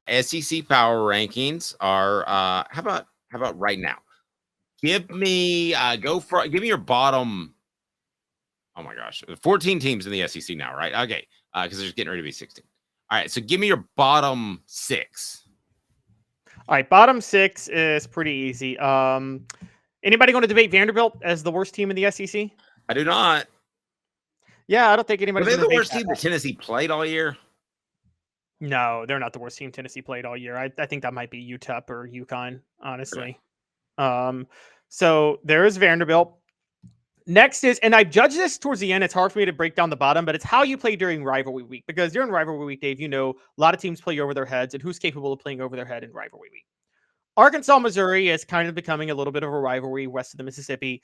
SEC power rankings are how about right now? Give me give me your bottom. Oh my gosh, 14 teams in the SEC now, right? Okay, because there's getting ready to be 16. All right, so give me your bottom 6. All right, bottom 6 is pretty easy. Anybody going to debate Vanderbilt as the worst team in the SEC? I do not. Yeah, I don't think Were anybody's they going to the debate worst that. team that Tennessee played all year? No, they're not the worst team Tennessee played all year. I think that might be UTEP or UConn, Okay. honestly. So there is Vanderbilt. Next is, and I judge this towards the end. It's hard for me to break down the bottom, but it's how you play during rivalry week. Because during rivalry week, Dave, a lot of teams play over their heads, and who's capable of playing over their head in rivalry week? Arkansas, Missouri is kind of becoming a little bit of a rivalry west of the Mississippi.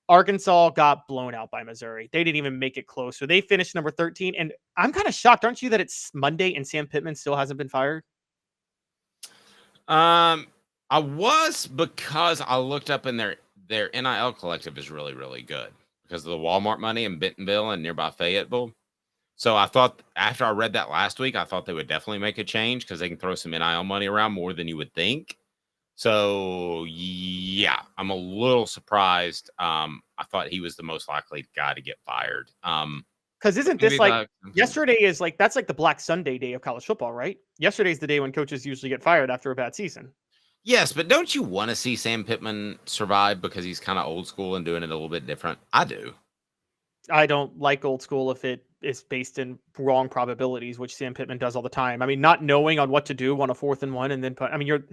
Arkansas got blown out by Missouri. They didn't even make it close. So they finished number 13. And I'm kind of shocked, aren't you, that it's Monday and Sam Pittman still hasn't been fired? I was, because I looked up in their NIL collective is really, really good because of the Walmart money in Bentonville and nearby Fayetteville. So I thought, after I read that last week, I thought they would definitely make a change because they can throw some NIL money around more than you would think. So yeah, I'm a little surprised. I thought he was the most likely guy to get fired. Because isn't Maybe this like that. yesterday is like that's like the Black Sunday day of college football, right? Yesterday's the day when coaches usually get fired after a bad season. Yes, but don't you want to see Sam Pittman survive because he's kind of old school and doing it a little bit different? I do. I don't like old school if it is based in wrong probabilities, which Sam Pittman does all the time. I mean, not knowing on what to do on a 4th and 1 and then put. I mean,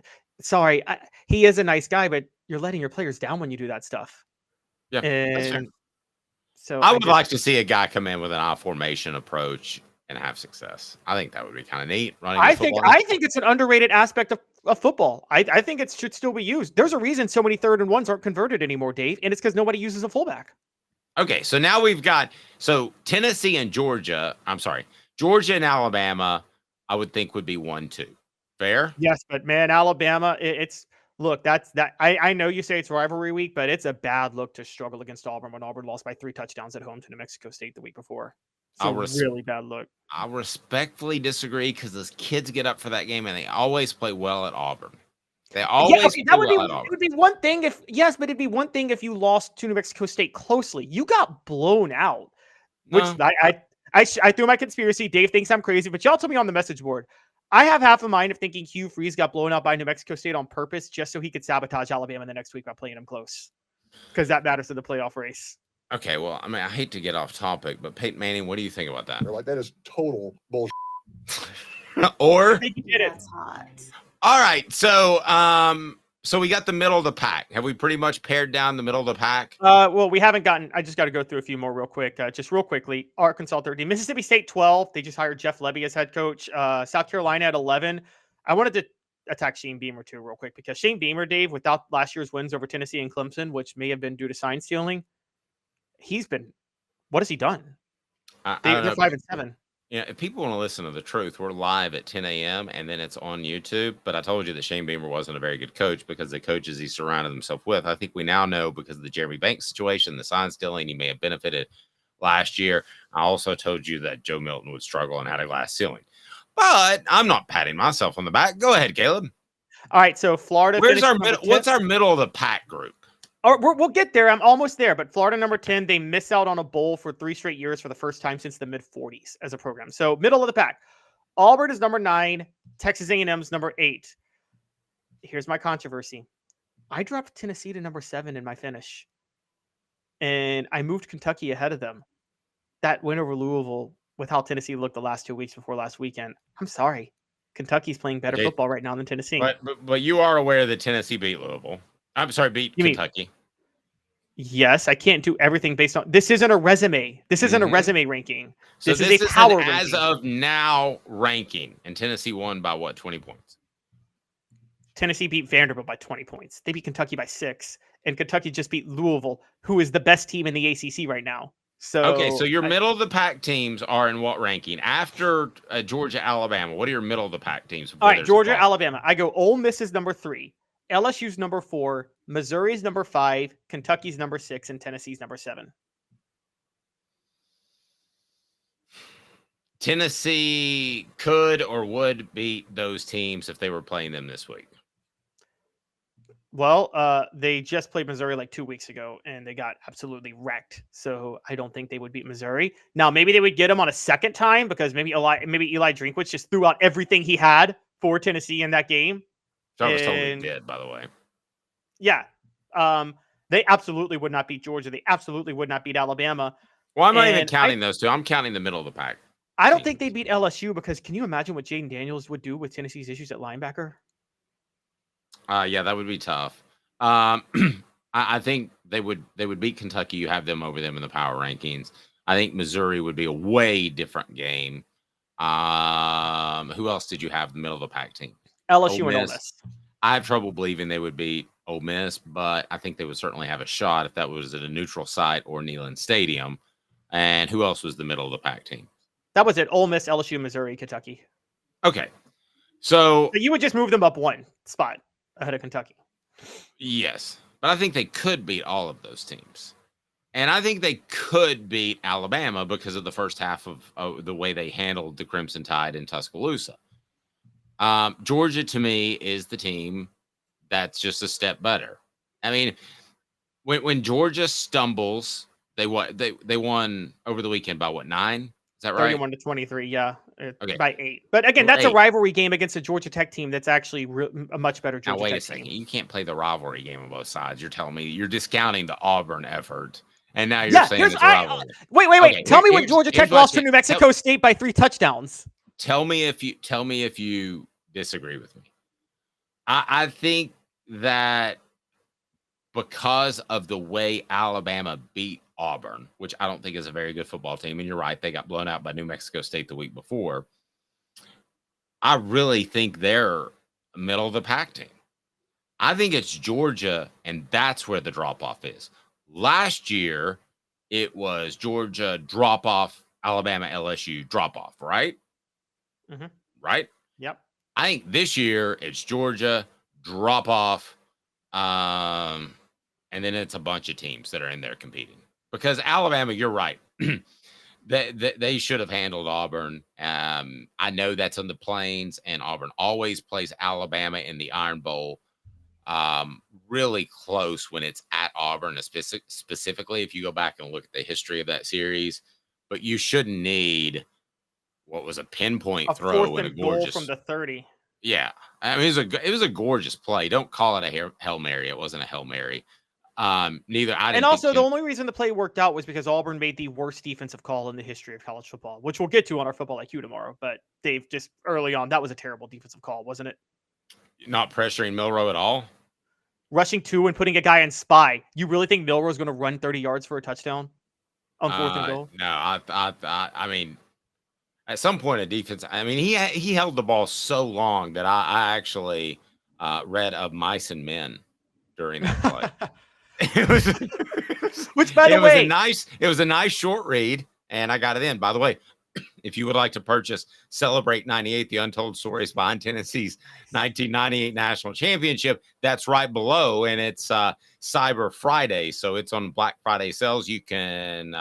he is a nice guy, but you're letting your players down when you do that stuff. Yeah, that's fair. And so I would like to see a guy come in with an I formation approach and have success. I think that would be kind of neat. I think it's an underrated aspect of football. I think it should still be used. There's a reason so many 3rd and 1s aren't converted anymore, Dave, and it's because nobody uses a fullback. Okay, so now we've got Tennessee and Georgia. I'm sorry, Georgia and Alabama. I would think would be 1-2. Fair? Yes, but man, Alabama, it's look, that's that. I know you say it's rivalry week, but it's a bad look to struggle against Auburn when Auburn lost by 3 touchdowns at home to New Mexico State the week before. It's a really bad look. I respectfully disagree because those kids get up for that game and they always play well at Auburn. They always play well at Auburn. It would be one thing if but it'd be one thing if you lost to New Mexico State closely. You got blown out, which I threw my conspiracy. Dave thinks I'm crazy, but y'all told me on the message board. I have half a mind of thinking Hugh Freeze got blown out by New Mexico State on purpose just so he could sabotage Alabama the next week by playing them close, because that matters to the playoff race. Okay, well, I mean, I hate to get off topic, but Peyton Manning, what do you think about that? They're like, that is total bullshit. Or I think he did it. That's hot. All right, so we got the middle of the pack. Have we pretty much pared down the middle of the pack? Well, we haven't gotten. I just got to go through a few more real quick. Just real quickly, Arkansas 13, Mississippi State 12. They just hired Jeff Lebby as head coach. South Carolina at 11. I wanted to attack Shane Beamer too real quick because Shane Beamer, Dave, without last year's wins over Tennessee and Clemson, which may have been due to sign stealing, what has he done? They're 5-7. Yeah, if people want to listen to the truth, we're live at 10 a.m. and then it's on YouTube. But I told you that Shane Beamer wasn't a very good coach because the coaches he surrounded himself with. I think we now know because of the Jeremy Banks situation, the sign stealing, he may have benefited last year. I also told you that Joe Milton would struggle and had a glass ceiling. But I'm not patting myself on the back. Go ahead, Caleb. All right, so Florida. What's our middle of the pack group? We'll get there. I'm almost there. But Florida, number 10, they miss out on a bowl for 3 straight years for the first time since the mid-40s as a program. So middle of the pack. Auburn is number 9. Texas A&M is number 8. Here's my controversy. I dropped Tennessee to number 7 in my finish. And I moved Kentucky ahead of them. That win over Louisville with how Tennessee looked the last 2 weeks before last weekend. I'm sorry. Kentucky's playing better football right now than Tennessee. But you are aware that Tennessee beat Louisville. I'm sorry, beat Kentucky. Yes, I can't do everything based on. This isn't a resume. This isn't a resume ranking. So this is a power ranking. As of now ranking. And Tennessee won by what, 20 points? Tennessee beat Vanderbilt by 20 points. They beat Kentucky by 6. And Kentucky just beat Louisville, who is the best team in the ACC right now. So your middle of the pack teams are in what ranking? After Georgia, Alabama, what are your middle of the pack teams? All right, Georgia, Alabama. I go Ole Miss is number 3. LSU's number 4, Missouri's number 5, Kentucky's number 6, and Tennessee's number 7. Tennessee could or would beat those teams if they were playing them this week. Well, they just played Missouri like 2 weeks ago, and they got absolutely wrecked. So I don't think they would beat Missouri. Now, maybe they would get them on a second time because maybe Eli Drinkwitz just threw out everything he had for Tennessee in that game. Jarvis totally did, by the way. Yeah. They absolutely would not beat Georgia. They absolutely would not beat Alabama. Well, I'm not even counting those two. I'm counting the middle of the pack. I don't think they beat LSU because can you imagine what Jaden Daniels would do with Tennessee's issues at linebacker? Yeah, that would be tough. I think they would beat Kentucky. You have them over them in the power rankings. I think Missouri would be a way different game. Who else did you have in the middle of the pack team? LSU and Ole Miss. I have trouble believing they would beat Ole Miss, but I think they would certainly have a shot if that was at a neutral site or Neyland Stadium. And who else was the middle of the pack team? That was it. Ole Miss, LSU, Missouri, Kentucky. Okay. So you would just move them up one spot ahead of Kentucky. Yes. But I think they could beat all of those teams. And I think they could beat Alabama because of the first half of the way they handled the Crimson Tide in Tuscaloosa. Georgia, to me, is the team that's just a step better. I mean, when Georgia stumbles, they won over the weekend by what, 9? Is that right? 31-23, yeah. Okay. By 8. But again, that's a rivalry game against a Georgia Tech team that's actually a much better Georgia Tech team. Now, wait a second. You can't play the rivalry game on both sides. You're telling me you're discounting the Auburn effort. And now you're saying it's a rivalry. Wait. Okay, tell me when Georgia Tech lost to New Mexico State by 3 touchdowns. Tell me if you disagree with me. I think that because of the way Alabama beat Auburn, which I don't think is a very good football team, and you're right, they got blown out by New Mexico State the week before. I really think they're a middle of the pack team. I think it's Georgia, and that's where the drop-off is. Last year, it was Georgia drop-off, Alabama, LSU drop-off, right? Mm-hmm. Right? Yep. I think this year, it's Georgia drop-off, and then it's a bunch of teams that are in there competing. Because Alabama, you're right. They should have handled Auburn. I know that's on the Plains, and Auburn always plays Alabama in the Iron Bowl really close when it's at Auburn, specifically if you go back and look at the history of that series. But you shouldn't need what was a pinpoint throw in a gorgeous from the 30. Yeah, I mean it was a gorgeous play. Don't call it a Hail Mary. It wasn't a Hail Mary. Neither I didn't. And also, the only reason the play worked out was because Auburn made the worst defensive call in the history of college football, which we'll get to on our Football IQ tomorrow. But Dave, just early on, that was a terrible defensive call, wasn't it? Not pressuring Milroe at all. Rushing 2 and putting a guy in spy. You really think Milroe's going to run 30 yards for a touchdown on 4th and goal? No, I mean, at some point, a defense. I mean, he held the ball so long that I actually read of Mice and Men during that play. Which, by the way, it was a nice short read, and I got it in. By the way, if you would like to purchase Celebrate 98, the Untold Stories Behind Tennessee's 1998 National Championship, that's right below, and it's Cyber Friday, so it's on Black Friday sales. You can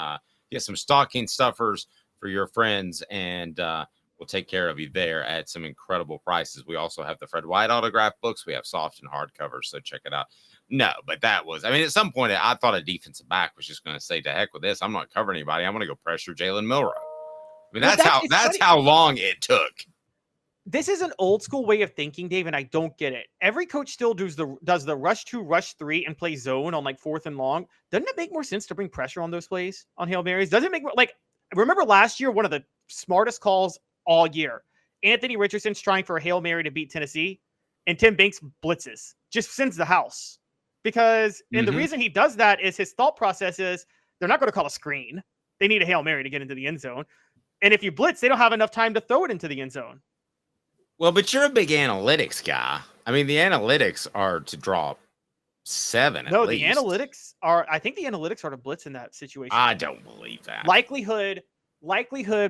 get some stocking stuffers for your friends, and we'll take care of you there at some incredible prices. We also have the Fred White autograph books. We have soft and hard covers, so check it out. No, but that was, I mean, at some point, I thought a defensive back was just going to say, to heck with this. I'm not covering anybody. I'm going to go pressure Jalen Milroe. I mean, that's how long it took. This is an old school way of thinking, Dave, and I don't get it. Every coach still does the rush 2, rush 3, and play zone on like 4th and long. Doesn't it make more sense to bring pressure on those plays on Hail Marys? Doesn't it make more, like, remember last year, one of the smartest calls all year, Anthony Richardson's trying for a Hail Mary to beat Tennessee, and Tim Banks blitzes, just sends the house. Because, and the reason he does that is his thought process is they're not going to call a screen. They need a Hail Mary to get into the end zone. And if you blitz, they don't have enough time to throw it into the end zone. Well, but you're a big analytics guy. I mean, the analytics are to draw 7 at least. No, I think the analytics are to blitz in that situation. I don't believe that. Likelihood,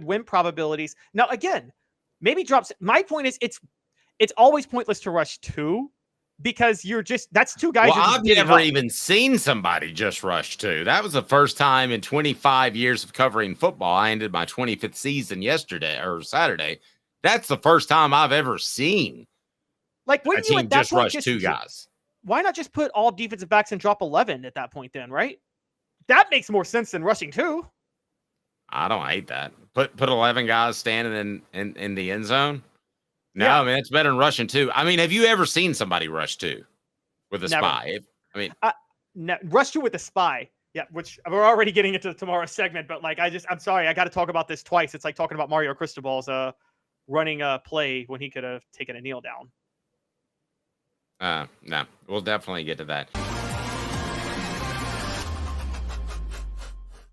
win probabilities. Now, again, maybe drops. My point is it's always pointless to rush 2 because that's two guys. Well, you're just I've giving never up. even seen somebody just rush 2. That was the first time in 25 years of covering football. I ended my 25th season yesterday or Saturday. That's the first time I've ever seen Like, a wouldn't you team at that just point rush 2 guys. Why not just put all defensive backs and drop 11 at that point then, right? That makes more sense than rushing 2. I don't hate that. Put 11 guys standing in the end zone. No, Yeah. I mean, it's better than rushing 2. I mean, have you ever seen somebody rush 2 with a Never. spy? I mean, rush 2 with a spy. Yeah, which we're already getting into tomorrow's segment, but like I'm sorry, I got to talk about this twice. It's like talking about Mario Cristobal's running a play when he could have taken a kneel down. no, we'll definitely get to that.